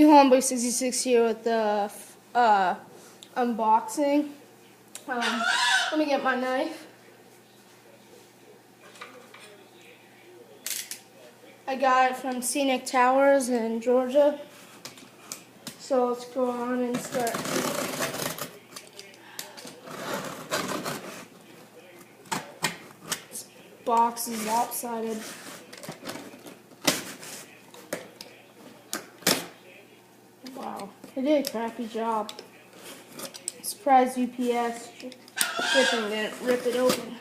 New Homeboy66 here with the unboxing. Let me get my knife. I got it from Scenic Towers in Georgia. So let's go on and start. This box is lopsided. Wow, they did a crappy job. Surprised UPS shipping didn't rip it open.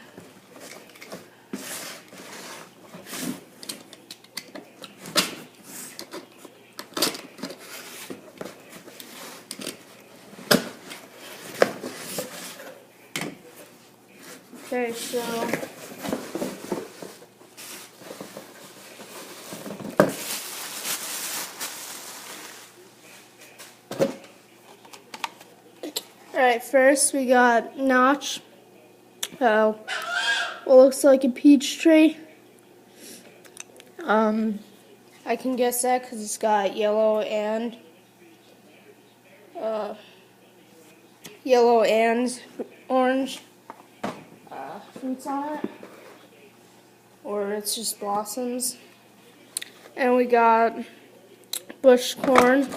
Okay, so alright, first we got Notch. What looks like a peach tree. I can guess that because it's got yellow and orange fruits on it, or it's just blossoms. And we got bush corn.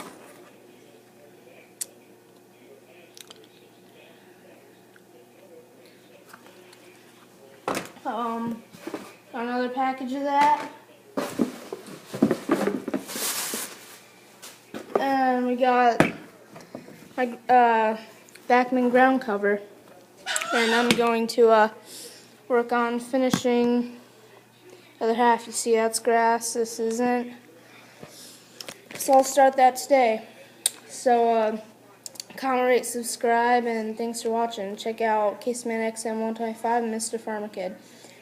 Another package of that. And we got my Bachmann ground cover. And I'm going to work on finishing the other half. You see that's grass, this isn't. So I'll start that today. So comment, rate, subscribe, and thanks for watching. Check out Caseman XM125 and Mr. Farmer Kid.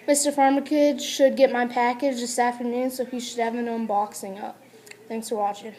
Mr. Farmer Kid should get my package this afternoon, so he should have an unboxing up. Thanks for watching.